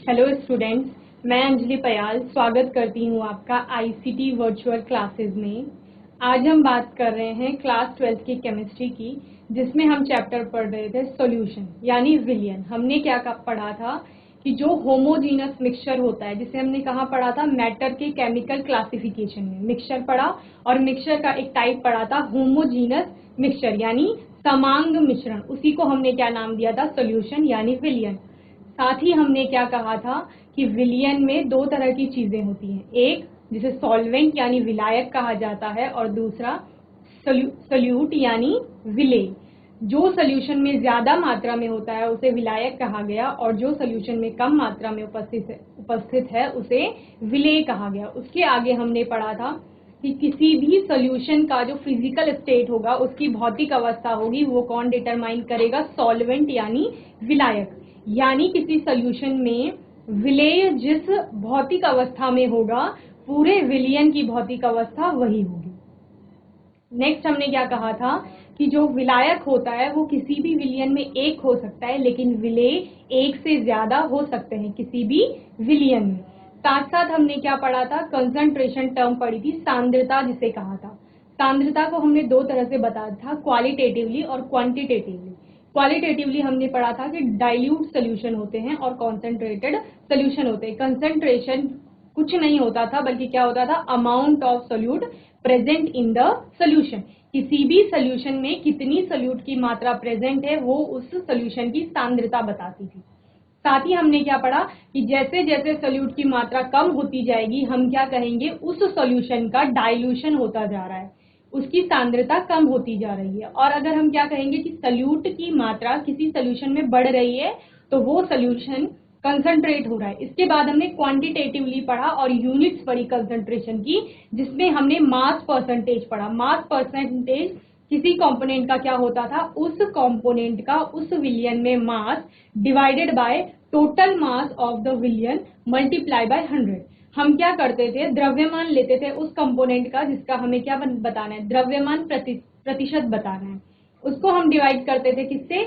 Hello students, मैं अंजलि पयाल स्वागत करती हूँ आपका आईसीटी वर्चुअल क्लासेस में। आज हम बात कर रहे हैं क्लास 12 की केमिस्ट्री की, जिसमें हम चैप्टर पढ़ रहे थे सॉल्यूशन यानी विलियन। हमने क्या पढ़ा था कि जो होमोजीनस मिक्सचर होता है, जिसे हमने कहाँ पढ़ा था, मैटर के केमिकल क्लासिफिकेशन में मिक्सचर पढ़ा, और मिक्सचर का एक टाइप पढ़ा था होमोजीनस मिक्सचर यानी समांग मिश्रण। उसी को हमने क्या नाम दिया था, सॉल्यूशन यानी विलियन। साथ ही हमने क्या कहा था कि विलियन में दो तरह की चीजें होती हैं, एक जिसे सॉल्वेंट यानी विलायक कहा जाता है और दूसरा सल्यूट यानी विलेय। जो सॉल्यूशन में ज्यादा मात्रा में होता है उसे विलायक कहा गया, और जो सॉल्यूशन में कम मात्रा में उपस्थित है उसे विलेय कहा गया। उसके आगे हमने पढ़ा था कि किसी भी सॉल्यूशन का जो फिजिकल स्टेट होगा, उसकी भौतिक अवस्था होगी, वो कौन डिटरमाइन करेगा, सॉल्वेंट यानी विलायक। यानी किसी सॉल्यूशन में विलेय जिस भौतिक अवस्था में होगा, पूरे विलियन की भौतिक अवस्था वही होगी। नेक्स्ट हमने क्या कहा था कि जो विलायक होता है वो किसी भी विलियन में एक हो सकता है, लेकिन विलेय एक से ज्यादा हो सकते हैं किसी भी विलियन में। साथ साथ हमने क्या पढ़ा था, कंसंट्रेशन टर्म पढ़ी थी, सांद्रता जिसे कहा था। सांद्रता को हमने दो तरह से बताया था, क्वालिटेटिवली और क्वांटिटेटिवली। क्वालिटेटिवली हमने पढ़ा था कि डाइल्यूट सोल्यूशन होते हैं और कॉन्सेंट्रेटेड सोल्यूशन होते हैं। कंसंट्रेशन कुछ नहीं होता था, बल्कि क्या होता था, amount of solute present in the solution. किसी भी सोल्यूशन में कितनी सोल्यूट की मात्रा प्रेजेंट है वो उस सोल्यूशन की सांद्रता बताती थी। साथ ही हमने क्या पढ़ा कि जैसे जैसे सोल्यूट की मात्रा कम होती जाएगी, हम क्या कहेंगे, उस सोल्यूशन का डाइल्यूशन होता जा रहा है, उसकी सांद्रता कम होती जा रही है। और अगर हम क्या कहेंगे कि सोल्यूट की मात्रा किसी सोल्यूशन में बढ़ रही है, तो वो सोल्यूशन कंसंट्रेट हो रहा है। इसके बाद हमने क्वांटिटेटिवली पढ़ा और यूनिट्स पढ़ी कंसंट्रेशन की, जिसमें हमने मास परसेंटेज पढ़ा। मास परसेंटेज किसी कंपोनेंट का क्या होता था, उस कंपोनेंट का उस विलियन में mass divided by total mass of the विलियन मल्टीप्लाई बाय 100। हम क्या करते थे, द्रव्यमान लेते थे उस कंपोनेंट का जिसका हमें क्या बताना है, द्रव्यमान प्रतिशत बताना है। उसको हम डिवाइड करते थे किससे,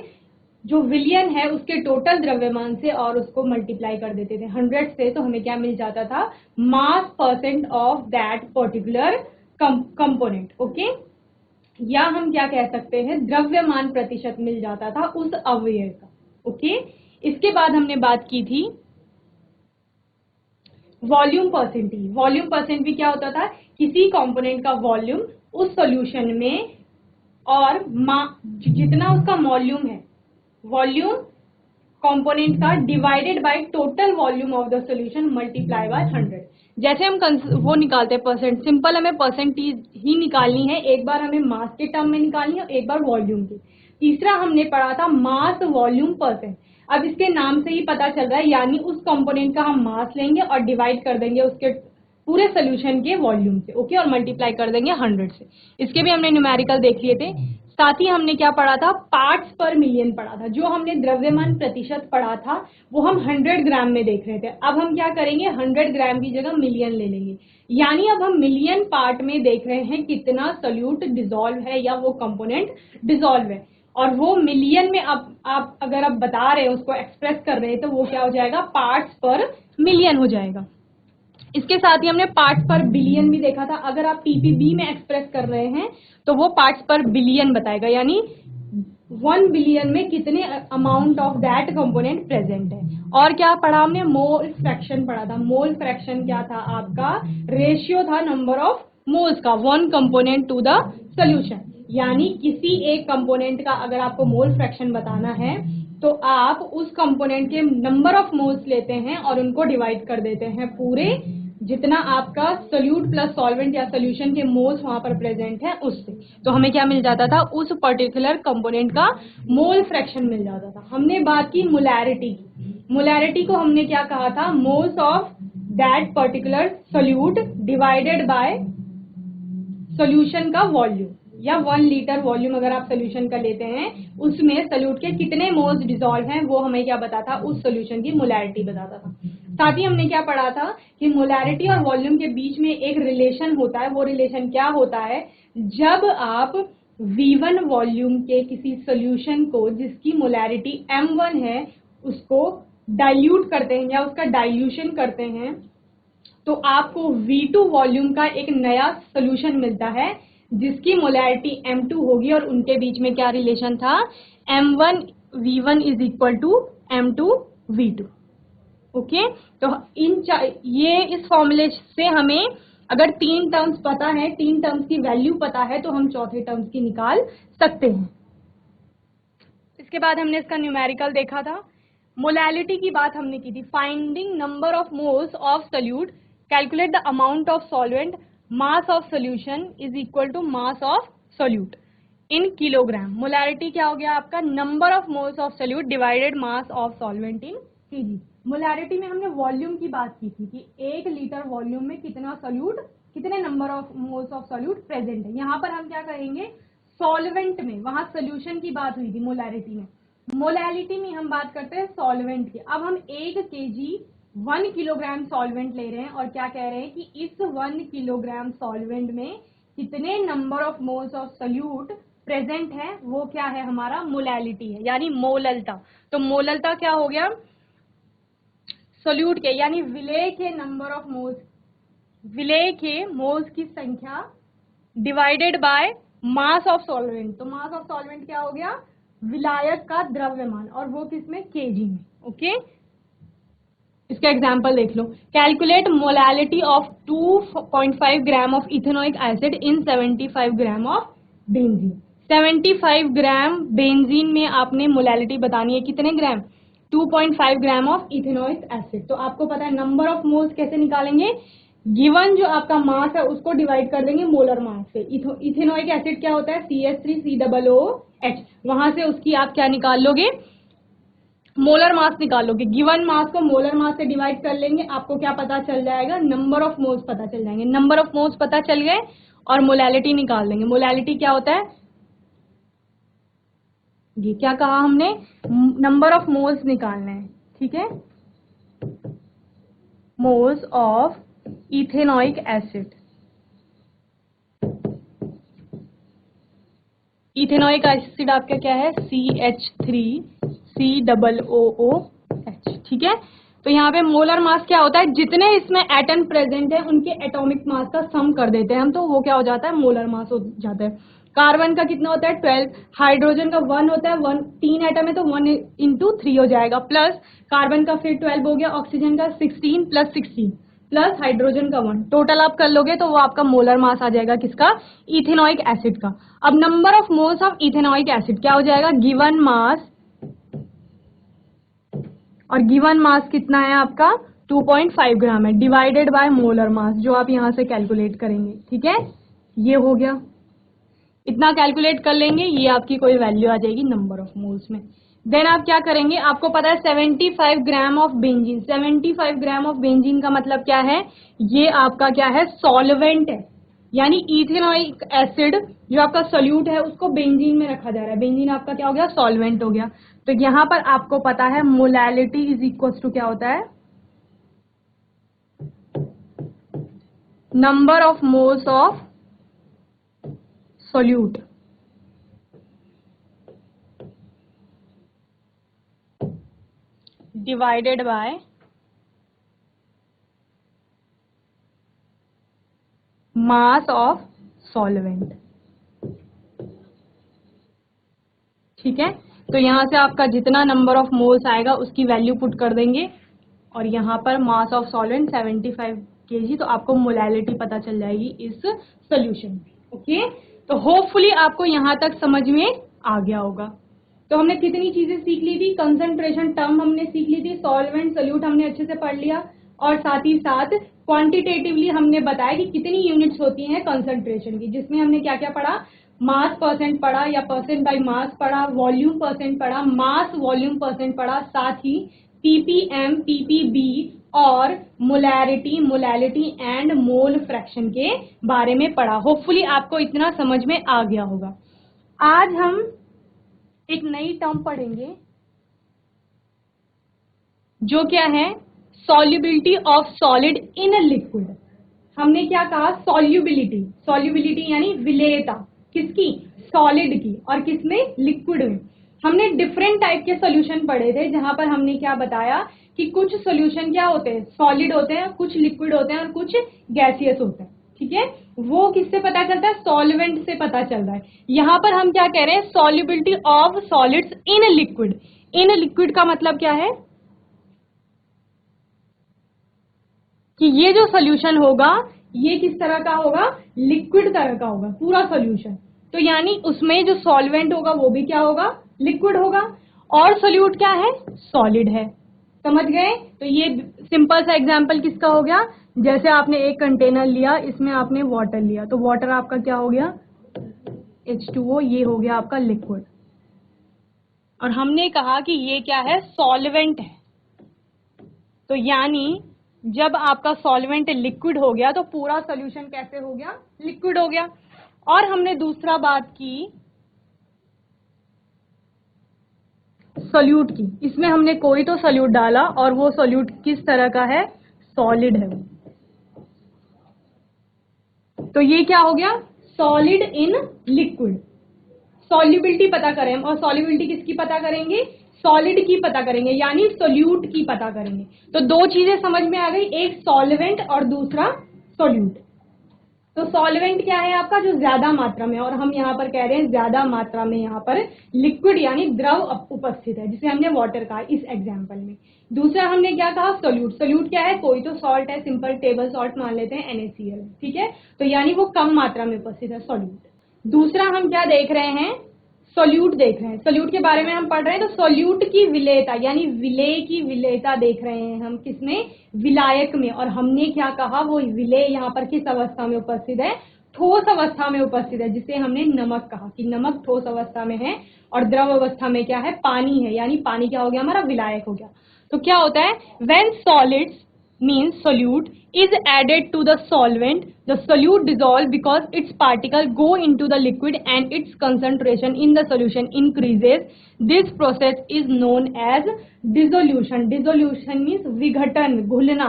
जो विलियन है उसके टोटल द्रव्यमान से, और उसको मल्टीप्लाई कर देते थे 100 से, तो हमें क्या मिल जाता था, मास percent of that particular component. Okay, या हम क्या कह सकते हैं, द्रव्यमान प्रतिशत मिल जाता था उस अवयव का। ओके, इसके बाद हमने बात की थी वॉल्यूम परसेंटेज। वॉल्यूम परसेंट भी क्या होता था, किसी कंपोनेंट का वॉल्यूम उस सॉल्यूशन में, और जितना उसका वॉल्यूम है, वॉल्यूम कंपोनेंट का divided by total volume of the solution multiply by 100। जैसे हम वो निकालते हैं परसेंट, सिंपल हमें परसेंटेज ही निकालनी है, एक बार हमें मास के टर्म में निकालनी है और एक बार वॉल्यूम की। तीसरा हमने पढ़ा था मास वॉल्यूम परसेंट। अब इसके नाम से ही पता चल रहा है, यानी उस कंपोनेंट का हम मास लेंगे और डिवाइड कर देंगे उसके पूरे सोल्यूशन के वॉल्यूम से। ओके, और मल्टीप्लाई कर देंगे 100 से। इसके भी हमने न्यूमेरिकल देख लिए थे। साथ ही हमने क्या पढ़ा था, पार्ट्स पर मिलियन पढ़ा था। जो हमने द्रव्यमान प्रतिशत पढ़ा था वो हम 100 ग्राम में देख रहे थे। अब हम क्या करेंगे, 100 ग्राम की जगह मिलियन ले लेंगे, यानी अब हम मिलियन पार्ट में देख रहे हैं कितना सोल्यूट डिसॉल्व है या वो कंपोनेंट डिसॉल्व है। और वो मिलियन में अब आप अगर आप बता रहे हैं, उसको एक्सप्रेस कर रहे हैं, तो वो क्या हो जाएगा, पार्ट्स पर मिलियन हो जाएगा। इसके साथ ही हमने पार्ट्स पर बिलियन भी देखा था। अगर आप पीपीबी में एक्सप्रेस कर रहे हैं तो वो पार्ट्स पर बिलियन बताएगा, यानी 1 बिलियन में कितने amount of that component present है। और क्या पढ़ा हमने, मोल फ्रैक्शन पढ़ा था। मोल फ्रैक्शन क्या था, आपका रेशियो था नंबर ऑफ मोल्स का, 1 कंपोनेंट टू द सोल्यूशन। यानी किसी एक कंपोनेंट का अगर आपको मोल फ्रैक्शन बताना है, तो आप उस कंपोनेंट के नंबर ऑफ मोल्स लेते हैं और उनको डिवाइड कर देते हैं पूरे, जितना आपका सोल्यूट प्लस सॉल्वेंट या सोल्यूशन के मोल्स वहां पर प्रेजेंट है उससे। तो हमें क्या मिल जाता था, उस पर्टिकुलर कंपोनेंट का मोल फ्रैक्शन मिल जाता था। हमने बात की मोलैरिटी की। मोलैरिटी को हमने क्या कहा था, moles of that particular solute divided by solution का वॉल्यूम, या 1 लीटर वॉल्यूम अगर आप सोल्यूशन का लेते हैं, उसमें सोल्यूट के कितने मोल्स डिसॉल्व हैं, वो हमें क्या बताता, उस सोल्यूशन की मोलैरिटी बताता था। साथ ही हमने क्या पढ़ा था कि मोलैरिटी और वॉल्यूम के बीच में एक रिलेशन होता है। वो रिलेशन क्या होता है, जब आप V1 वॉल्यूम के किसी सोल्यूशन को जिसकी मोलैरिटी M1 है, उसको डाइल्यूट करते हैं या उसका डाइल्यूशन करते हैं तो आपको V2 वॉल्यूम का एक नया सोल्यूशन मिलता है जिसकी मोलैरिटी M2 होगी और उनके बीच में क्या रिलेशन था, M1V1 is equal to M2V2। Okay, तो ये इस फॉर्मूले से हमें अगर 3 टर्म्स पता है, 3 टर्म्स की वैल्यू पता है तो हम चौथे टर्म्स की निकाल सकते हैं। इसके बाद हमने इसका न्यूमेरिकल देखा था। मोलैलिटी की बात हमने की थी, finding number of moles of solute, calculate the amount of solvent, mass of solution is equal to mass of solute in kilogram. Molality क्या हो गया आपका, number of moles of solute divided mass of solvent in KG. Molality में हमने volume की बात की थी कि 1 लीटर वॉल्यूम में कितना सोल्यूट, कितने number of moles of solute present है। यहाँ पर हम क्या करेंगे, सॉल्वेंट में, वहां सोल्यूशन की बात हुई थी मोलैलिटी में, मोलैलिटी में हम बात करते हैं सॉल्वेंट की। अब हम 1 केजी 1 किलोग्राम सॉल्वेंट ले रहे हैं और क्या कह रहे हैं कि इस 1 किलोग्राम सॉल्वेंट में कितने number of moles of solute present है, वो क्या है हमारा मोलैलिटी है, यानी मोललता। तो मोललता क्या हो गया, सोल्यूट के यानी विलेय के नंबर ऑफ मोल्स, विलेय के मोल्स की संख्या divided by mass of solvent. तो मास ऑफ सॉल्वेंट क्या हो गया, विलायक का द्रव्यमान, और वो किसमें, केजी में। ओके, इसका एग्जांपल देख लो, calculate molality of 2.5 gram of ethanoic acid in 75 gram of benzene. 75 gram benzene में आपने मोलैलिटी बतानी है, कितने gram, 2.5 gram of ethanoic acid. तो आपको पता है नंबर ऑफ मोल्स कैसे निकालेंगे, गिवन जो आपका मास है उसको डिवाइड कर देंगे मोलर मास से। इथेनोइक एसिड क्या होता है, CH3COOH, वहां से उसकी आप क्या निकाल लोगे, मोलर मास निकाल लोगे। गिवन मास को मोलर मास से डिवाइड कर लेंगे, आपको क्या पता चल जाएगा, नंबर ऑफ मोल्स पता चल जाएंगे। नंबर ऑफ मोल्स पता चल गए और मोलैलिटी निकाल देंगे। मोलैलिटी क्या होता है, ये क्या कहा हमने, नंबर ऑफ मोल्स निकालना है, ठीक है, moles of ethanoic acid. Ethanoic acid आपका क्या है, CH3COOH, ठीक है। तो यहाँ पे मोलर मास क्या होता है, जितने इसमें एटम प्रेजेंट है उनके एटॉमिक मास का सम कर देते हैं हम, तो वो क्या हो जाता है, मोलर मास हो जाता है। कार्बन का कितना होता है, 12, हाइड्रोजन का 1 होता है, 1 3 एटम है तो 1 × 3 हो जाएगा, प्लस कार्बन का फिर 12 हो गया, ऑक्सीजन का 16 + 16 प्लस हाइड्रोजन का 1, टोटल आप कर लोगे तो वो आपका मोलर मास आ जाएगा, किसका, इथेनोइक एसिड का। अब number of moles of ethanoic acid क्या हो जाएगा, गिवन मास, और गिवन मास कितना है आपका 2.5 ग्राम है, डिवाइडेड बाय मोलर मास, जो आप यहां से कैलकुलेट करेंगे, ठीक है, ये हो गया। इतना कैलकुलेट कर लेंगे, ये आपकी कोई वैल्यू आ जाएगी नंबर ऑफ मोल्स में। देन आप क्या करेंगे, आपको पता है 75 gram of benzene, 75 gram of benzene का मतलब क्या है, ये आपका क्या है, सॉल्वेंट है, यानी इथेनोइक एसिड जो आपका सोल्यूट है उसको बेंजीन में रखा जा रहा है, बेंजीन आपका क्या हो गया, सॉल्वेंट हो गया। तो यहां पर आपको पता है मोलैलिटी इज इक्वल टू क्या होता है, number of moles of solute divided by mass of solvent, ठीक है। तो यहां से आपका जितना नंबर ऑफ मोल्स आएगा उसकी वैल्यू पुट कर देंगे, और यहाँ पर मास ऑफ सॉल्वेंट 75 kg, तो आपको मोलैलिटी पता चल जाएगी इस सोल्यूशन में। ओके, तो होपफुली आपको यहाँ तक समझ में आ गया होगा। तो हमने कितनी चीजें सीख ली थी, कंसंट्रेशन टर्म हमने सीख ली थी, सॉल्वेंट सोल्यूट हमने अच्छे से पढ़ लिया, और साथ ही साथ क्वांटिटेटिवली हमने बताया कि कितनी यूनिट्स होती हैं कंसंट्रेशन की, जिसमें हमने क्या क्या पढ़ा, मास परसेंट पढ़ा या परसेंट बाय मास पढ़ा, वॉल्यूम परसेंट पढ़ा, मास वॉल्यूम परसेंट पढ़ा, साथ ही ppm, ppb और molarity, molality and mole fraction के बारे में पढ़ा। होपफुली आपको इतना समझ में आ गया होगा। आज हम एक नई टर्म पढ़ेंगे जो क्या है, solubility of solid in a liquid. हमने क्या कहा, सॉल्युबिलिटी, सॉल्युबिलिटी यानी विलेयता, किसकी, सॉलिड की, और किसमें, लिक्विड में। हमने डिफरेंट टाइप के सॉल्यूशन पढ़े थे, जहां पर हमने क्या बताया कि कुछ सॉल्यूशन क्या होते हैं, सॉलिड होते हैं, कुछ लिक्विड होते हैं और कुछ गैसियस होते हैं। ठीक है, वो किससे पता चलता है, सॉल्वेंट से पता चल रहा है। यहां पर हम क्या कह रहे हैं, solubility of solids in liquid. In liquid का मतलब क्या है कि ये जो सॉल्यूशन होगा ये किस तरह का होगा, लिक्विड तरह का होगा पूरा सॉल्यूशन। तो यानी उसमें जो सॉल्वेंट होगा वो भी क्या होगा, लिक्विड होगा, और सोल्यूट क्या है, सॉलिड है। समझ गए। तो ये सिंपल सा एग्जांपल किसका हो गया, जैसे आपने एक कंटेनर लिया, इसमें आपने वाटर लिया, तो वाटर आपका क्या हो गया, H2O, ये हो गया आपका लिक्विड। और हमने कहा कि ये क्या है, सॉल्वेंट है। तो यानी जब आपका सॉल्वेंट लिक्विड हो गया तो पूरा सॉल्यूशन कैसे हो गया, लिक्विड हो गया। और हमने दूसरा बात की सोल्यूट की, इसमें हमने कोई तो सोल्यूट डाला और वो सोल्यूट किस तरह का है, सॉलिड है। तो ये क्या हो गया, सॉलिड इन लिक्विड। सॉल्युबिलिटी पता करें हम, और सॉल्युबिलिटी किसकी पता करेंगे, सॉलिड की पता करेंगे, यानी सोल्यूट की पता करेंगे। तो दो चीजें समझ में आ गई, एक सॉल्वेंट और दूसरा सोल्यूट। तो सॉल्वेंट क्या है आपका, जो ज्यादा मात्रा में, और हम यहाँ पर कह रहे हैं ज्यादा मात्रा में यहाँ पर लिक्विड यानी द्रव उपस्थित है, जिसे हमने वाटर कहा इस एग्जांपल में। दूसरा हमने क्या कहा, सोल्यूट। सोल्यूट क्या है, कोई तो सॉल्ट है, सिंपल टेबल सॉल्ट मान लेते हैं, NaCl, ठीक है। तो यानी वो कम मात्रा में उपस्थित है, सोल्यूट। दूसरा हम क्या देख रहे हैं, सोल्यूट देख रहे हैं। सोल्यूट के बारे में हम पढ़ रहे हैं, तो सोल्यूट की विलेयता यानी विलेय की विलेयता देख रहे हैं हम, किसमें, विलायक में। और हमने क्या कहा, वो विलेय यहाँ पर किस अवस्था में उपस्थित है, ठोस अवस्था में उपस्थित है, जिसे हमने नमक कहा कि नमक ठोस अवस्था में है, और द्रव अवस्था में क्या है, पानी है, यानी पानी क्या हो गया हमारा, विलायक हो गया। तो क्या होता है, when solids means solute is added to the solvent, the solute dissolve because its particle go into the liquid and its concentration in the solution increases. This process is known as dissolution. Dissolution means विघटन, घुलना।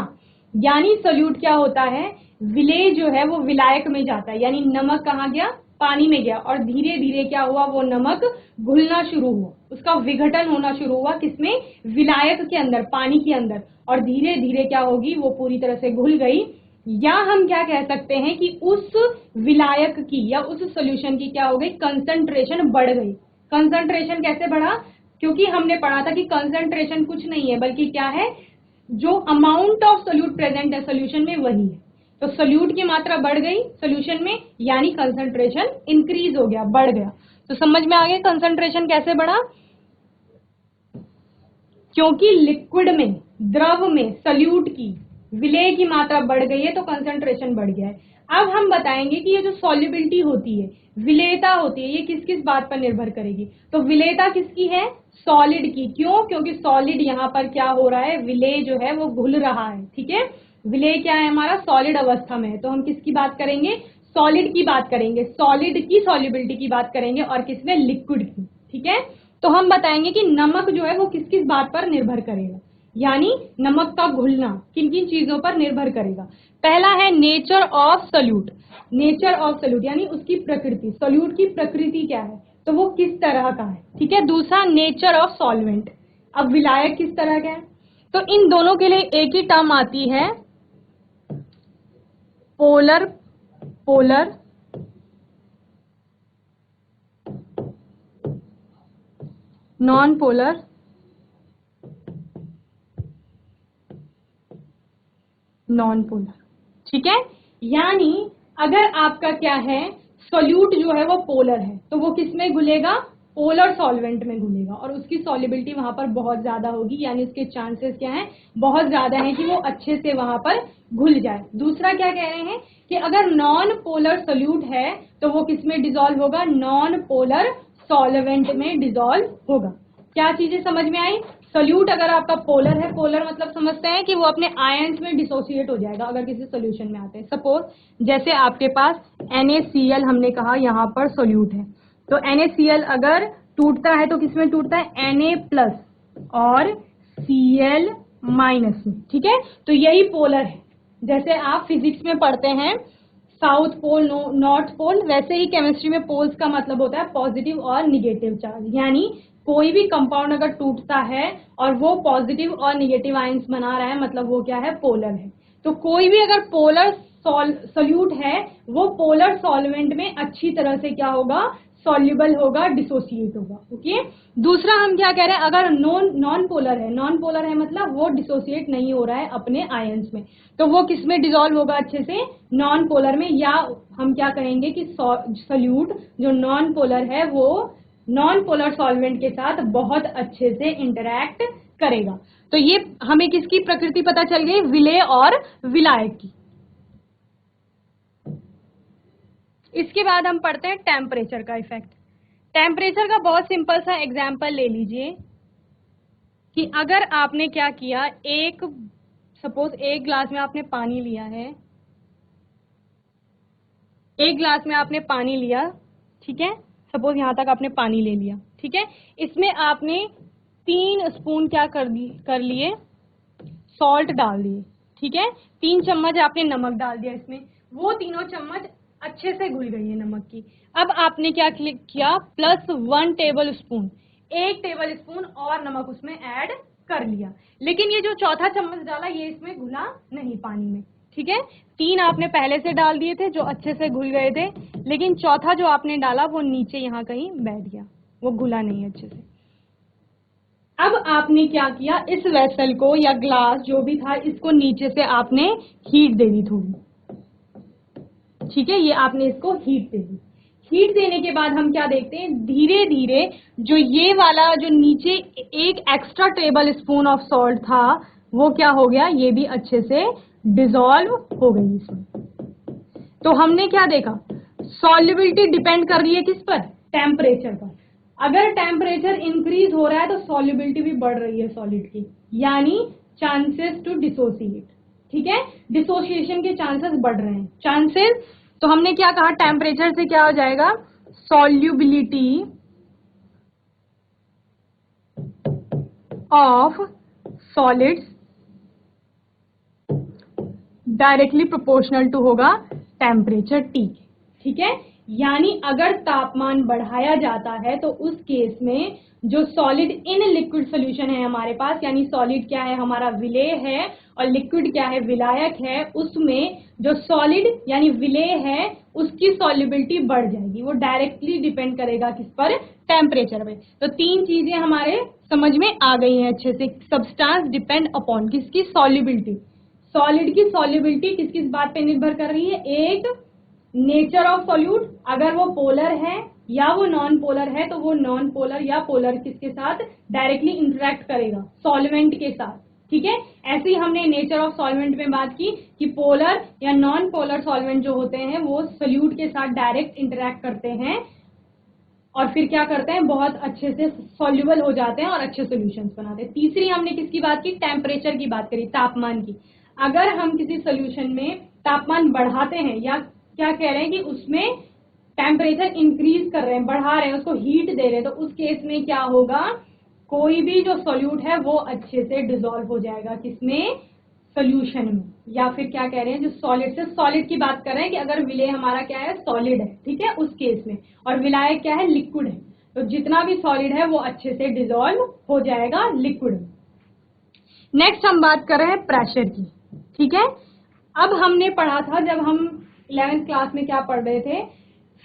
यानी solute क्या होता है, विलेय जो है वो विलायक में जाता है, यानी नमक कहाँ गया, पानी में गया, और धीरे धीरे क्या हुआ, वो नमक घुलना शुरू हुआ, उसका विघटन होना शुरू हुआ, किसमें, विलायक के अंदर, पानी के अंदर, और धीरे धीरे क्या होगी, वो पूरी तरह से घुल गई। या हम क्या कह सकते हैं कि उस विलायक की या उस सॉल्यूशन की क्या हो गई, कंसंट्रेशन बढ़ गई। कंसंट्रेशन कैसे बढ़ा, क्योंकि हमने पढ़ा था कि कंसंट्रेशन कुछ नहीं है बल्कि क्या है, जो अमाउंट ऑफ सोल्यूट प्रेजेंट है सोल्यूशन में वही है। तो सोल्यूट की मात्रा बढ़ गई सोल्यूशन में, यानी कंसंट्रेशन इंक्रीज हो गया, बढ़ गया। तो समझ में आ गया कंसंट्रेशन कैसे बढ़ा, क्योंकि लिक्विड में, द्रव में सोल्यूट की विलेय की मात्रा बढ़ गई है तो कंसंट्रेशन बढ़ गया है। अब हम बताएंगे कि ये जो सॉल्युबिलिटी होती है, विलेयता होती है, ये किस किस बात पर निर्भर करेगी। तो विलेयता किसकी है, सॉलिड की। क्यों, क्योंकि सॉलिड यहाँ पर क्या हो रहा है, विलेय जो है वो घुल रहा है, ठीक है। विलेय क्या है हमारा, सॉलिड अवस्था में है, तो हम किसकी बात करेंगे, सॉलिड की बात करेंगे, सॉलिड की सॉल्युबिलिटी की बात करेंगे, और किसमें, लिक्विड की, ठीक है। तो हम बताएंगे कि नमक जो है वो किस किस बात पर निर्भर करेगा, यानी नमक का घुलना किन किन चीजों पर निर्भर करेगा। पहला है nature of solute. Nature of solute यानी उसकी प्रकृति, सोल्यूट की प्रकृति क्या है, तो वो किस तरह का है, ठीक है। दूसरा नेचर ऑफ सॉल्वेंट, अब विलायक किस तरह का है। तो इन दोनों के लिए एक ही टर्म आती है, polar, polar, non polar, non polar, ठीक है। यानी अगर आपका क्या है, सोल्यूट जो है वो पोलर है, तो वो किस में घुलेगा, पोलर सॉल्वेंट में घुलेगा, और उसकी सॉल्युबिलिटी वहां पर बहुत ज्यादा होगी, यानी उसके चांसेस क्या हैं, बहुत ज्यादा हैं कि वो अच्छे से वहां पर घुल जाए। दूसरा क्या कह रहे हैं कि अगर नॉन पोलर सोल्यूट है तो वो किस में डिसॉल्व होगा, नॉन पोलर सॉल्वेंट में डिसॉल्व होगा। क्या चीजें समझ में आई, सोल्यूट अगर आपका पोलर है, पोलर मतलब समझते हैं कि वो अपने आयंस में डिसोसिएट हो जाएगा अगर किसी सोल्यूशन में आते हैं। सपोज जैसे आपके पास NaCl हमने कहा यहाँ पर सोल्यूट है, तो NaCl अगर टूटता है तो किसमें टूटता है, Na+ और Cl- में, ठीक है। तो यही पोलर है, जैसे आप फिजिक्स में पढ़ते हैं साउथ पोल, नॉर्थ पोल, वैसे ही केमिस्ट्री में पोल्स का मतलब होता है पॉजिटिव और निगेटिव चार्ज, यानी कोई भी कंपाउंड अगर टूटता है और वो पॉजिटिव और निगेटिव आयंस बना रहा है, मतलब वो क्या है, पोलर है। तो कोई भी अगर पोलर सोल्यूट है वो पोलर सॉल्वेंट में अच्छी तरह से क्या होगा, सॉल्युबल होगा, डिसोसिएट होगा। ओके, दूसरा हम क्या कह रहे हैं, अगर नॉन पोलर है मतलब वो डिसोसिएट नहीं हो रहा है अपने आयंस में, तो वो किस में डिसॉल्व होगा, अच्छे से नॉन पोलर में, या हम क्या कहेंगे कि सोल्यूट जो नॉन पोलर है वो नॉन पोलर सॉल्वेंट के साथ बहुत अच्छे से इंटरैक्ट करेगा। तो ये हमें किसकी प्रकृति पता चल गई, विलेय और विलायक की। इसके बाद हम पढ़ते हैं टेम्परेचर का इफेक्ट। टेम्परेचर का बहुत सिंपल सा एग्जाम्पल ले लीजिए कि अगर आपने क्या किया, सपोज एक ग्लास में आपने पानी लिया है, एक ग्लास में आपने पानी लिया, ठीक है, सपोज यहां तक आपने पानी ले लिया, ठीक है, इसमें आपने 3 स्पून क्या कर लिए, सॉल्ट डाल दिए, ठीक है, 3 चम्मच आपने नमक डाल दिया इसमें, वो तीनों चम्मच अच्छे से घुल गई है नमक की। अब आपने क्या किया, +1 टेबल स्पून, 1 टेबल स्पून और नमक उसमें ऐड कर लिया, लेकिन ये जो चौथा चम्मच डाला ये इसमें घुला नहीं पानी में, ठीक है। 3 आपने पहले से डाल दिए थे जो अच्छे से घुल गए थे, लेकिन चौथा जो आपने डाला वो नीचे यहाँ कहीं बैठ गया, वो घुला नहीं अच्छे से। अब आपने क्या किया, इस वेसल को या ग्लास जो भी था इसको नीचे से आपने हीट दे दी थोड़ी, ठीक है, ये आपने इसको हीट दे दी। हीट देने के बाद हम क्या देखते हैं, धीरे धीरे जो ये वाला जो नीचे 1 extra table spoon of salt था वो क्या हो गया, ये भी अच्छे से डिसॉल्व हो गई इसमें। तो हमने क्या देखा, सॉल्युबिलिटी डिपेंड कर रही है किस पर, टेम्परेचर पर। अगर टेम्परेचर इंक्रीज हो रहा है तो सॉल्युबिलिटी भी बढ़ रही है सॉलिड की, यानी चांसेस टू डिसोसिएट, ठीक है, डिसोसिएशन के चांसेस बढ़ रहे हैं। चांसेस, तो हमने क्या कहा, टेम्परेचर से क्या हो जाएगा, solubility of solids directly proportional to होगा टेम्परेचर T, ठीक है, यानी अगर तापमान बढ़ाया जाता है तो उस केस में जो सॉलिड इन लिक्विड सोल्यूशन है हमारे पास, यानी सॉलिड क्या है हमारा, विलेय है, और लिक्विड क्या है, विलायक है, उसमें जो सॉलिड यानी विलेय है उसकी सॉल्युबिलिटी बढ़ जाएगी। वो डायरेक्टली डिपेंड करेगा किस पर, टेम्परेचर पे। तो 3 चीजें हमारे समझ में आ गई हैं अच्छे से। सब्सटेंस डिपेंड अपॉन किसकी, सॉल्युबिलिटी, सॉलिड की सॉल्युबिलिटी किस किस बात पे निर्भर कर रही है, एक नेचर ऑफ सॉल्यूट, अगर वो पोलर है या वो नॉन पोलर है तो वो नॉन पोलर या पोलर किसके साथ डायरेक्टली इंटरेक्ट करेगा, सॉल्वेंट के साथ, ठीक है। ऐसे ही हमने नेचर ऑफ सॉल्वेंट में बात की कि पोलर या नॉन पोलर सॉल्वेंट जो होते हैं वो सोल्यूट के साथ डायरेक्ट इंटरेक्ट करते हैं और फिर क्या करते हैं, बहुत अच्छे से सॉल्युबल हो जाते हैं और अच्छे सॉल्यूशंस बनाते हैं। तीसरी हमने किसकी बात की, टेम्परेचर की बात करी, तापमान की। अगर हम किसी सॉल्यूशन में तापमान बढ़ाते हैं या क्या कह रहे हैं कि उसमें टेम्परेचर इंक्रीज कर रहे हैं, बढ़ा रहे हैं, उसको हीट दे रहे हैं, तो उस केस में क्या होगा, कोई भी जो सॉल्यूट है वो अच्छे से डिसॉल्व हो जाएगा किसमें, सॉल्यूशन में। या फिर क्या कह रहे हैं, जो सॉलिड से सॉलिड की बात कर रहे हैं कि अगर विलेय हमारा क्या है, सॉलिड है, ठीक है, उस केस में, और विलायक क्या है, लिक्विड है, तो जितना भी सॉलिड है वो अच्छे से डिसॉल्व हो जाएगा लिक्विड में। नेक्स्ट हम बात कर रहे हैं प्रेशर की, ठीक है। अब हमने पढ़ा था, जब हम 11th क्लास में क्या पढ़ रहे थे,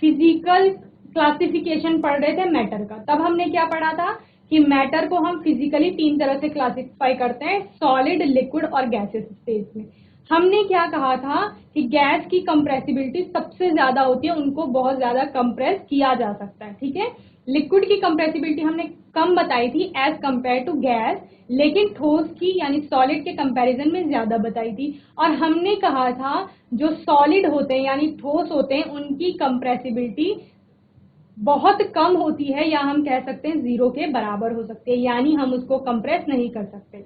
फिजिकल क्लासिफिकेशन पढ़ रहे थे मैटर का, तब हमने क्या पढ़ा था कि मैटर को हम फिजिकली 3 तरह से क्लासिफाई करते हैं, सॉलिड, लिक्विड और गैसेस स्टेज में। हमने क्या कहा था कि गैस की कंप्रेसिबिलिटी सबसे ज्यादा होती है, उनको बहुत ज्यादा कंप्रेस किया जा सकता है, ठीक है। लिक्विड की कंप्रेसिबिलिटी हमने कम बताई थी एज कंपेयर टू गैस, लेकिन ठोस की यानी सॉलिड के कंपैरिजन में ज्यादा बताई थी। और हमने कहा था जो सॉलिड होते हैं यानी ठोस होते हैं उनकी कंप्रेसिबिलिटी बहुत कम होती है, या हम कह सकते हैं 0 के बराबर हो सकती है, यानी हम उसको कंप्रेस नहीं कर सकते।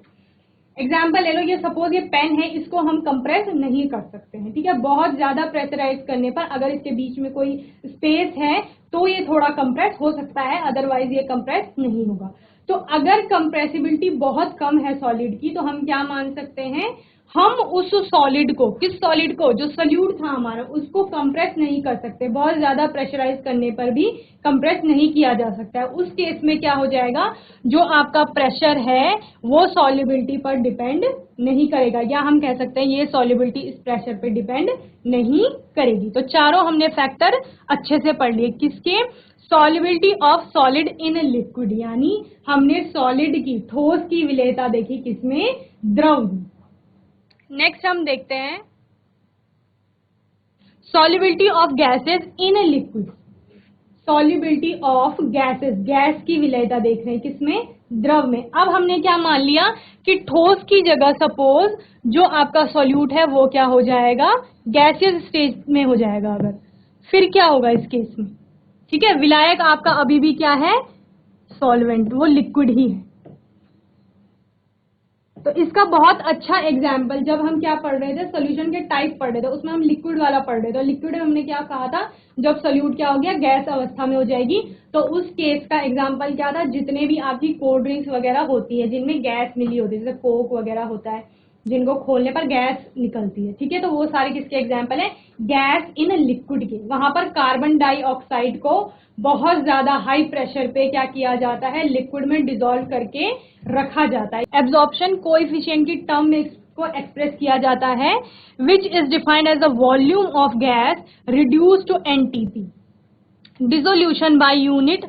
एग्जाम्पल ले लो, ये सपोज ये पेन है, इसको हम कंप्रेस नहीं कर सकते हैं, ठीक है। बहुत ज्यादा प्रेशराइज करने पर अगर इसके बीच में कोई स्पेस है तो ये थोड़ा कंप्रेस हो सकता है, अदरवाइज ये कंप्रेस नहीं होगा। तो अगर कंप्रेसिबिलिटी बहुत कम है सॉलिड की तो हम क्या मान सकते हैं, हम उस सॉलिड को, किस सॉलिड को, जो सोल्यूट था हमारा, उसको कंप्रेस नहीं कर सकते, बहुत ज्यादा प्रेशराइज करने पर भी कंप्रेस नहीं किया जा सकता है। उस केस में क्या हो जाएगा, जो आपका प्रेशर है वो सॉल्युबिलिटी पर डिपेंड नहीं करेगा, या हम कह सकते हैं ये सॉल्युबिलिटी इस प्रेशर पे डिपेंड नहीं करेगी। तो चारों हमने फैक्टर अच्छे से पढ़ लिए। किसके, solubility of solid in liquid, यानी हमने सॉलिड की, ठोस की विलेयता देखी किसमें, द्रव में। नेक्स्ट हम देखते हैं solubility of gases in liquid. Solubility of gases, gas की विलेयता देख रहे हैं किसमें, द्रव में। अब हमने क्या मान लिया कि ठोस की जगह सपोज जो आपका सॉल्यूट है वो क्या हो जाएगा, गैसियस स्टेज में हो जाएगा। अगर फिर क्या होगा इस केस में, ठीक है, विलायक आपका अभी भी क्या है, सॉल्वेंट, वो लिक्विड ही है। तो इसका बहुत अच्छा एग्जाम्पल, जब हम क्या पढ़ रहे थे, सोल्यूशन के टाइप पढ़ रहे थे, उसमें हम लिक्विड वाला पढ़ रहे थे। लिक्विड में हमने क्या कहा था, जब सोल्यूट क्या हो गया, गैस अवस्था में हो जाएगी। तो उस केस का एग्जाम्पल क्या था, जितने भी आपकी कोल्ड ड्रिंक्स वगैरह होती है जिनमें गैस मिली होती है, जैसे कोक वगैरह होता है जिनको खोलने पर गैस निकलती है, ठीक है, तो वो सारे किसके एग्जाम्पल है, गैस इन लिक्विड के। वहां पर कार्बन डाइऑक्साइड को बहुत ज्यादा हाई प्रेशर पे क्या किया जाता है, लिक्विड में डिसॉल्व करके रखा जाता है। एब्जॉर्प्शन कोएफिशिएंट की टर्म में को एक्सप्रेस किया जाता है, which is defined as the volume of gas reduce to NTP, dissolution by unit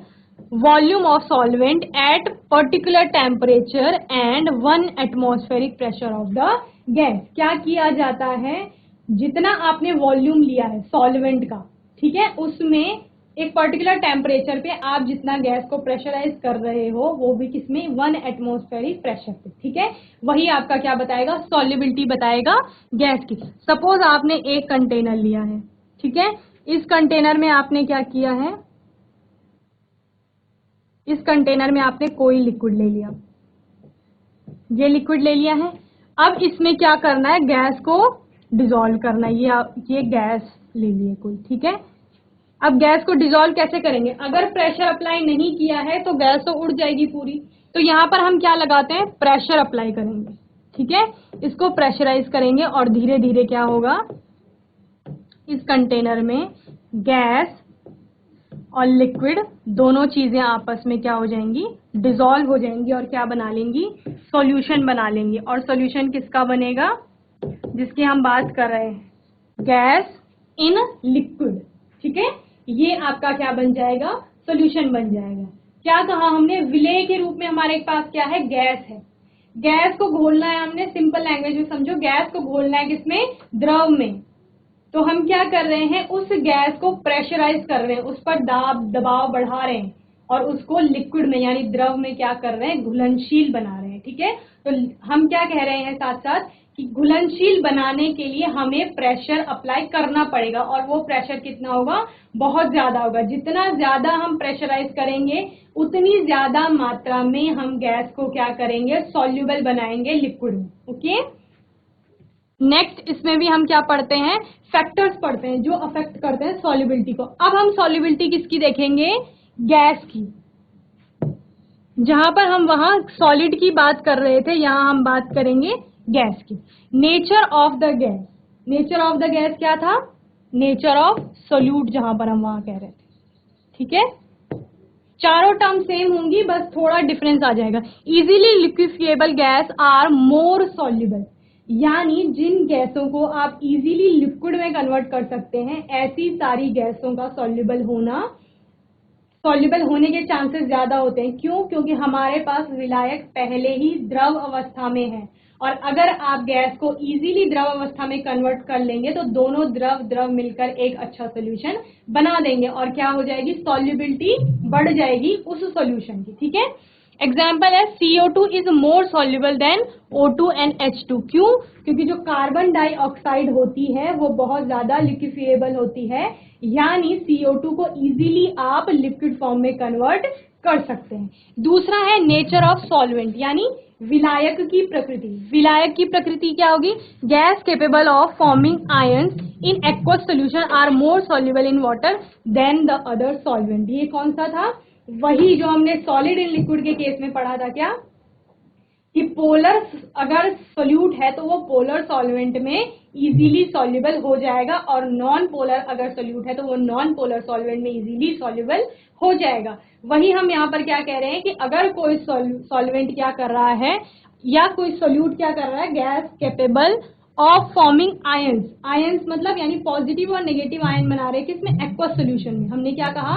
volume of solvent at particular temperature and 1 atmospheric pressure of the gas. क्या किया जाता है, जितना आपने वॉल्यूम लिया है सॉल्वेंट का, ठीक है, उसमें एक पर्टिकुलर टेम्परेचर पे आप जितना गैस को प्रेशराइज कर रहे हो वो भी किसमें, 1 एटमॉस्फेरिक प्रेशर पे, ठीक है, वही आपका क्या बताएगा, सॉल्युबिलिटी बताएगा गैस की। सपोज आपने एक कंटेनर लिया है, ठीक है, इस कंटेनर में आपने क्या किया है, इस कंटेनर में आपने कोई लिक्विड ले लिया, ये लिक्विड ले लिया है। अब इसमें क्या करना है, गैस को डिसॉल्व करना है। ये गैस ले लिए कोई, ठीक है। अब गैस को डिसॉल्व कैसे करेंगे, अगर प्रेशर अप्लाई नहीं किया है तो गैस तो उड़ जाएगी पूरी। तो यहां पर हम क्या लगाते हैं, प्रेशर अप्लाई करेंगे, ठीक है, इसको प्रेशराइज करेंगे और धीरे धीरे क्या होगा, इस कंटेनर में गैस और लिक्विड दोनों चीजें आपस में क्या हो जाएंगी, डिसॉल्व हो जाएंगी और क्या बना लेंगी, सॉल्यूशन बना लेंगी। और सॉल्यूशन किसका बनेगा, जिसकी हम बात कर रहे हैं, गैस इन लिक्विड, ठीक है, ये आपका क्या बन जाएगा, सॉल्यूशन बन जाएगा। क्या कहा हमने, विलेय के रूप में हमारे पास क्या है, गैस है। गैस को घोलना है हमने, सिंपल लैंग्वेज में समझो, गैस को घोलना है किसमें, द्रव में। तो हम क्या कर रहे हैं, उस गैस को प्रेशराइज कर रहे हैं, उस पर दबाव बढ़ा रहे हैं और उसको लिक्विड में यानी द्रव में क्या कर रहे हैं, घुलनशील बना रहे हैं, ठीक है। तो हम क्या कह रहे हैं साथ साथ कि घुलनशील बनाने के लिए हमें प्रेशर अप्लाई करना पड़ेगा, और वो प्रेशर कितना होगा, बहुत ज्यादा होगा। जितना ज्यादा हम प्रेशराइज करेंगे उतनी ज्यादा मात्रा में हम गैस को क्या करेंगे, सॉल्युबल बनाएंगे लिक्विड में, ओके। नेक्स्ट इसमें भी हम क्या पढ़ते हैं, फैक्टर्स पढ़ते हैं जो अफेक्ट करते हैं सॉल्युबिलिटी को। अब हम सॉल्युबिलिटी किसकी देखेंगे, गैस की। जहां पर हम वहां सॉलिड की बात कर रहे थे, यहां हम बात करेंगे गैस की। Nature of the gas, nature of the gas क्या था, नेचर ऑफ सोल्यूट, जहां पर हम वहां कह रहे थे, ठीक है। चारों टर्म सेम होंगी, बस थोड़ा डिफरेंस आ जाएगा। Easily liquefiable gas are more soluble, यानी जिन गैसों को आप इजीली लिक्विड में कन्वर्ट कर सकते हैं, ऐसी सारी गैसों का सॉल्युबल होने के चांसेस ज्यादा होते हैं। क्यों, क्योंकि हमारे पास विलायक पहले ही द्रव अवस्था में है, और अगर आप गैस को इजीली द्रव अवस्था में कन्वर्ट कर लेंगे तो दोनों द्रव मिलकर एक अच्छा सोल्यूशन बना देंगे, और क्या हो जाएगी, सॉल्युबिलिटी बढ़ जाएगी उस सोल्यूशन की, ठीक है। एग्जाम्पल है CO2 is more soluble than O2 and H2। क्यों, क्योंकि जो कार्बन डाइऑक्साइड होती है वो बहुत ज्यादा लिक्विफिएबल होती है, यानी CO2 को इजीली आप लिक्विड फॉर्म में कन्वर्ट कर सकते हैं। दूसरा है नेचर ऑफ सॉल्वेंट, यानी विलायक की प्रकृति। विलायक की प्रकृति क्या होगी, gas capable of forming ions in aqueous solution are more soluble in water than the other solvent. ये कौन सा था, वही जो हमने सॉलिड इन लिक्विड के केस में पढ़ा था, क्या, कि पोलर अगर सोल्यूट है तो वो पोलर सॉल्वेंट में इजीली सॉल्युबल हो जाएगा, और नॉन पोलर अगर सोल्यूट है तो वो नॉन पोलर सॉल्वेंट में इजीली सॉल्युबल हो जाएगा। वही हम यहाँ पर क्या कह रहे हैं कि अगर कोई सॉल्वेंट क्या कर रहा है या कोई सोल्यूट क्या कर रहा है, gas capable of forming ions, ions मतलब यानी पॉजिटिव और नेगेटिव आयन बना रहे हैं किसमें, एक्वस सोल्यूशन में। हमने क्या कहा,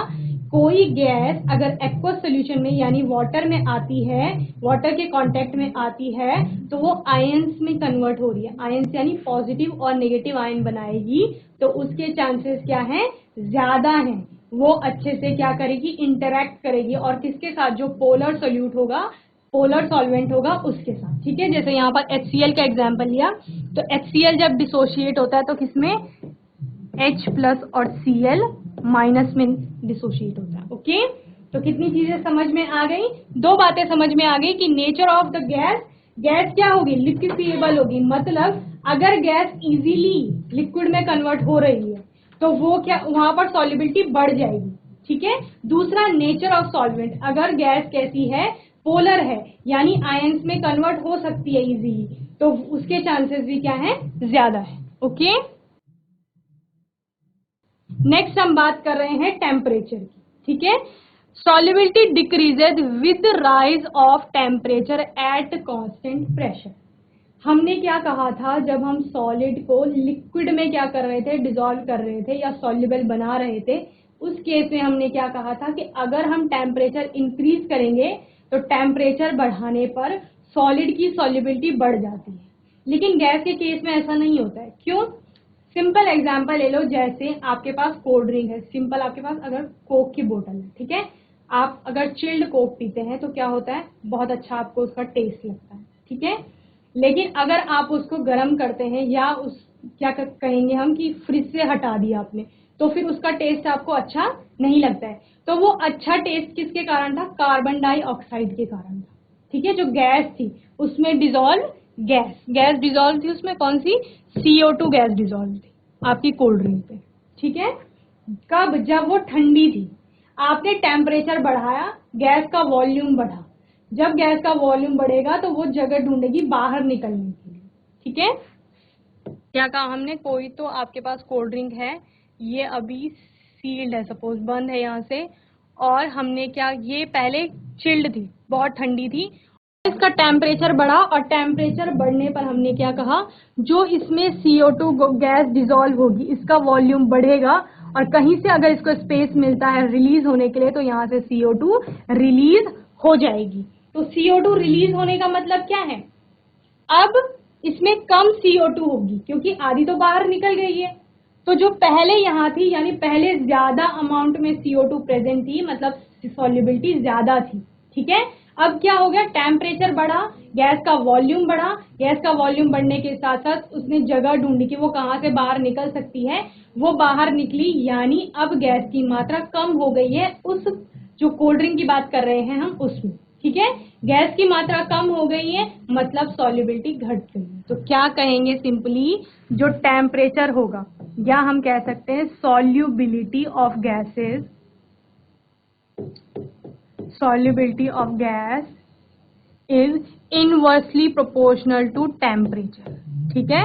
कोई गैस अगर एक्वस सोल्यूशन में यानी वाटर में आती है, वाटर के कांटेक्ट में आती है, तो वो आयंस में कन्वर्ट हो रही है। आयंस यानी पॉजिटिव और नेगेटिव आयन बनाएगी, तो उसके चांसेस क्या हैं, ज्यादा हैं। वो अच्छे से क्या करेगी, इंटरैक्ट करेगी, और किसके साथ, जो पोलर सोल्यूट होगा, पोलर सॉल्वेंट होगा उसके साथ। ठीक है, जैसे यहाँ पर HCl का एग्जांपल लिया, तो HCl जब डिसोशिएट होता है तो किसमें, H प्लस और Cl माइनस में डिसोशिएट होता है। ओके, तो कितनी चीजें समझ में आ गई, दो बातें समझ में आ गई कि nature of the gas, gas क्या होगी, लिक्विफिएबल होगी, मतलब अगर गैस इजीली लिक्विड में कन्वर्ट हो रही है तो वो क्या, वहां पर सॉल्युबिलिटी बढ़ जाएगी। ठीक है, दूसरा नेचर ऑफ सॉल्वेंट, अगर गैस कैसी है, पोलर है, यानी आयंस में कन्वर्ट हो सकती है इजीली, तो उसके चांसेस भी क्या है, ज्यादा है। ओके, नेक्स्ट हम बात कर रहे हैं टेम्परेचर की। ठीक है, solubility decreases with rise of temperature at constant pressure. हमने क्या कहा था, जब हम सॉलिड को लिक्विड में क्या कर रहे थे, डिसॉल्व कर रहे थे या सॉल्युबल बना रहे थे, उस केस में हमने क्या कहा था कि अगर हम टेम्परेचर इंक्रीज करेंगे तो टेम्परेचर बढ़ाने पर सॉलिड की सॉल्युबिलिटी बढ़ जाती है। लेकिन गैस के केस में ऐसा नहीं होता है। क्यों, सिंपल एग्जांपल ले लो, जैसे आपके पास कोल्ड ड्रिंक है, सिंपल आपके पास अगर कोक की बोतल है, ठीक है, आप अगर चिल्ड कोक पीते हैं तो क्या होता है, बहुत अच्छा आपको उसका टेस्ट लगता है। ठीक है, लेकिन अगर आप उसको गर्म करते हैं या उस क्या कहेंगे हम कि फ्रिज से हटा दिया आपने, तो फिर उसका टेस्ट आपको अच्छा नहीं लगता है। तो वो अच्छा टेस्ट किसके कारण था, कार्बन डाइऑक्साइड के कारण था। ठीक है, जो गैस थी उसमें डिजोल्व, गैस डिजोल्व थी उसमें, कौन सी, CO2 गैस डिजोल्व थी आपकी कोल्ड ड्रिंक पे। ठीक है, कब, जब वो ठंडी थी, आपने टेम्परेचर बढ़ाया, गैस का वॉल्यूम बढ़ा, जब गैस का वॉल्यूम बढ़ेगा तो वो जगह ढूंढेगी बाहर निकलने के लिए। ठीक है, क्या कहा हमने, कोई तो आपके पास कोल्ड ड्रिंक है, ये अभी सील्ड है, सपोज बंद है यहाँ से, और हमने क्या, ये पहले चिल्ड थी, बहुत ठंडी थी, इसका टेम्परेचर बढ़ा, और टेम्परेचर बढ़ने पर हमने क्या कहा, जो इसमें CO2 गैस डिसॉल्व होगी, इसका वॉल्यूम बढ़ेगा, और कहीं से अगर इसको स्पेस मिलता है रिलीज होने के लिए तो यहाँ से CO2 रिलीज हो जाएगी। तो CO2 रिलीज होने का मतलब क्या है, अब इसमें कम CO2 होगी क्योंकि आधी तो बाहर निकल गई है। तो जो पहले यहाँ थी, यानी पहले ज्यादा अमाउंट में CO2 प्रेजेंट थी, मतलब सॉल्युबिलिटी ज्यादा थी। ठीक है, अब क्या हो गया, टेम्परेचर बढ़ा, गैस का वॉल्यूम बढ़ा, गैस का वॉल्यूम बढ़ने के साथ साथ उसने जगह ढूंढी कि वो कहाँ से बाहर निकल सकती है, वो बाहर निकली, यानी अब गैस की मात्रा कम हो गई है, उस जो कोल्ड ड्रिंक की बात कर रहे हैं हम उसमें। ठीक है, गैस की मात्रा कम हो गई है, मतलब सॉल्युबिलिटी घट गई है। तो क्या कहेंगे, सिंपली जो टेम्परेचर होगा, या हम कह सकते हैं solubility of gases, solubility of gas is inversely proportional to temperature। ठीक है,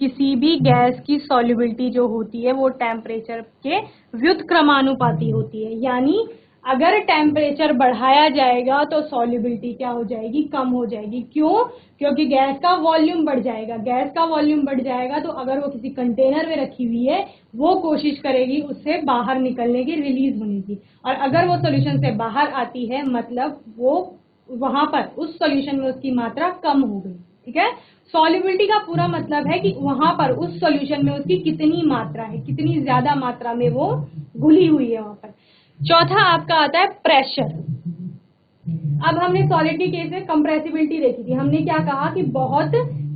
किसी भी गैस की solubility जो होती है वो टेम्परेचर के व्युत्क्रमानुपाती होती है, यानी अगर टेम्परेचर बढ़ाया जाएगा तो सॉल्युबिलिटी क्या हो जाएगी, कम हो जाएगी। क्यों, क्योंकि गैस का वॉल्यूम बढ़ जाएगा, गैस का वॉल्यूम बढ़ जाएगा तो अगर वो किसी कंटेनर में रखी हुई है वो कोशिश करेगी उससे बाहर निकलने की, रिलीज होने की, और अगर वो सॉल्यूशन से बाहर आती है मतलब वो वहां पर उस सॉल्यूशन में उसकी मात्रा कम हो गई। ठीक है, सॉल्युबिलिटी का पूरा मतलब है कि वहां पर उस सॉल्यूशन में उसकी कितनी मात्रा है, कितनी ज्यादा मात्रा में वो घुली हुई है वहां पर। चौथा आपका आता है प्रेशर। अब हमने सॉलिड के केस में कंप्रेसिबिलिटी देखी थी, हमने क्या कहा कि बहुत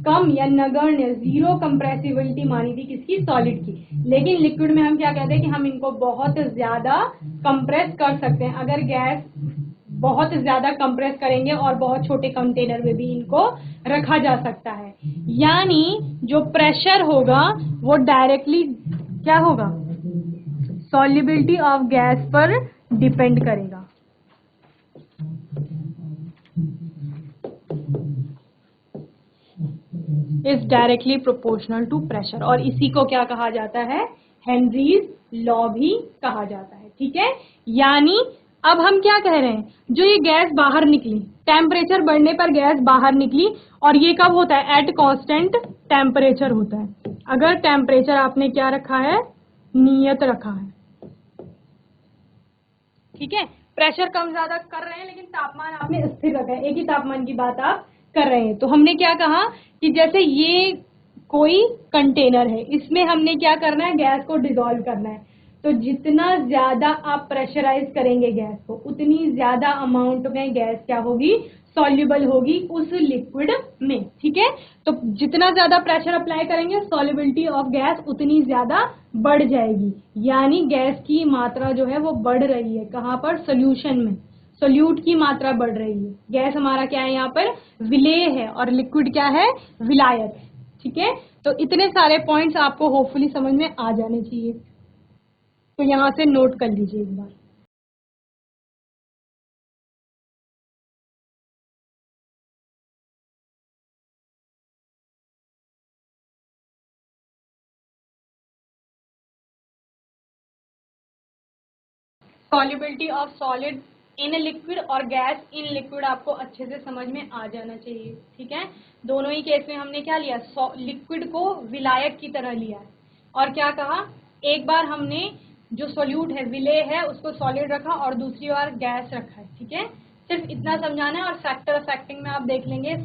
कम या नगण्य, जीरो कंप्रेसिबिलिटी मानी थी किसकी, सॉलिड की। लेकिन लिक्विड में हम क्या कहते हैं कि हम इनको बहुत ज्यादा कंप्रेस कर सकते हैं। अगर गैस बहुत ज्यादा कंप्रेस करेंगे और बहुत छोटे कंटेनर में भी इनको रखा जा सकता है, यानी जो प्रेशर होगा वो डायरेक्टली क्या होगा, सॉल्युबिलिटी ऑफ गैस पर डिपेंड करेगा। Is directly proportional to pressure, और इसी को क्या कहा जाता है, हेनरीज लॉ भी कहा जाता है। ठीक है, यानी अब हम क्या कह रहे हैं, जो ये गैस बाहर निकली, टेम्परेचर बढ़ने पर गैस बाहर निकली, और ये कब होता है, एट कांस्टेंट टेम्परेचर होता है। अगर टेम्परेचर आपने क्या रखा है, नियत रखा है। ठीक है, प्रेशर कम ज्यादा कर रहे हैं लेकिन तापमान आपने स्थिर रखा है, एक ही तापमान की बात आप कर रहे हैं। तो हमने क्या कहा कि जैसे ये कोई कंटेनर है, इसमें हमने क्या करना है, गैस को डिसॉल्व करना है। तो जितना ज्यादा आप प्रेशराइज करेंगे गैस को, उतनी ज्यादा अमाउंट में गैस क्या होगी, सॉल्युबल होगी उस लिक्विड में। ठीक है, तो जितना ज्यादा प्रेशर अप्लाई करेंगे, सॉल्युबिलिटी ऑफ गैस उतनी ज्यादा बढ़ जाएगी, यानी गैस की मात्रा जो है वो बढ़ रही है। कहां पर, सोल्यूशन में, सोल्यूट की मात्रा बढ़ रही है। गैस हमारा क्या है, यहाँ पर विलेय है, और लिक्विड क्या है, विलायक है। ठीक है, तो इतने सारे पॉइंट्स आपको होपफुली समझ में आ जाने चाहिए, तो यहां से नोट कर लीजिए एक बार। Solubility of solid in liquid और गैस इन लिक्विड आपको अच्छे से समझ में आ जाना चाहिए। ठीक है, दोनों ही केस में हमने क्या लिया, लिक्विड को विलायक की तरह लिया है, और क्या कहा, एक बार हमने जो सोल्यूट है, विलेय है, उसको सॉलिड रखा, और दूसरी बार गैस रखा है। ठीक है, सिर्फ इतना समझाना है, और फैक्टर ऑफ फैक्टिंग में आप देख लेंगे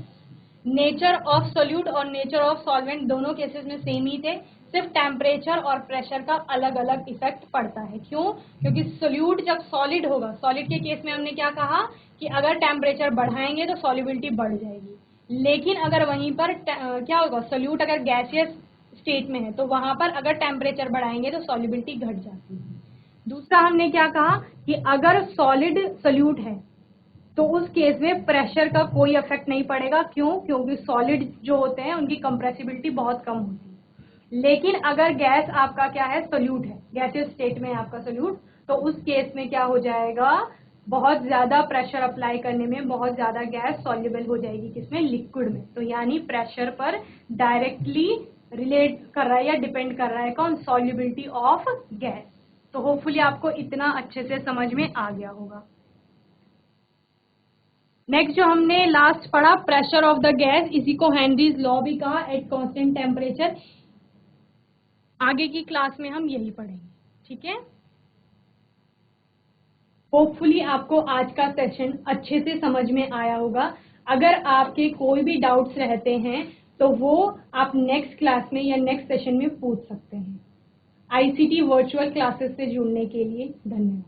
नेचर ऑफ सोल्यूट और नेचर ऑफ सॉल्वेंट दोनों केसेस में सेम ही थे, सिर्फ टेम्परेचर और प्रेशर का अलग अलग इफेक्ट पड़ता है। क्यों, क्योंकि सोल्यूट जब सॉलिड होगा, सॉलिड के केस में हमने क्या कहा कि अगर टेम्परेचर बढ़ाएंगे तो सॉल्युबिलिटी बढ़ जाएगी, लेकिन अगर वहीं पर क्या होगा, सोल्यूट अगर गैसियस स्टेट में है तो वहां पर अगर टेम्परेचर बढ़ाएंगे तो सॉल्युबिलिटी घट जाती है। दूसरा हमने क्या कहा कि अगर सॉलिड सोल्यूट है तो उस केस में प्रेशर का कोई इफेक्ट नहीं पड़ेगा। क्यों, क्योंकि सॉलिड जो होते हैं उनकी कंप्रेसिबिलिटी बहुत कम होती है। लेकिन अगर गैस आपका क्या है, सोल्यूट है, गैसियस स्टेट में है आपका सोल्यूट, तो उस केस में क्या हो जाएगा, बहुत ज्यादा प्रेशर अप्लाई करने में बहुत ज्यादा गैस सॉल्युबल हो जाएगी, किसमें, लिक्विड में। तो यानी प्रेशर पर डायरेक्टली रिलेट कर रहा है या डिपेंड कर रहा है कौन, सॉल्युबिलिटी ऑफ गैस। तो होपफुली आपको इतना अच्छे से समझ में आ गया होगा। नेक्स्ट जो हमने लास्ट पढ़ा, प्रेशर ऑफ द गैस, इसी को हेनरीज लॉ भी कहा, एट कांस्टेंट टेम्परेचर। आगे की क्लास में हम यही पढ़ेंगे। ठीक है, होपफुली आपको आज का सेशन अच्छे से समझ में आया होगा। अगर आपके कोई भी डाउट्स रहते हैं तो वो आप नेक्स्ट क्लास में या नेक्स्ट सेशन में पूछ सकते हैं। आईसीटी वर्चुअल क्लासेस से जुड़ने के लिए धन्यवाद।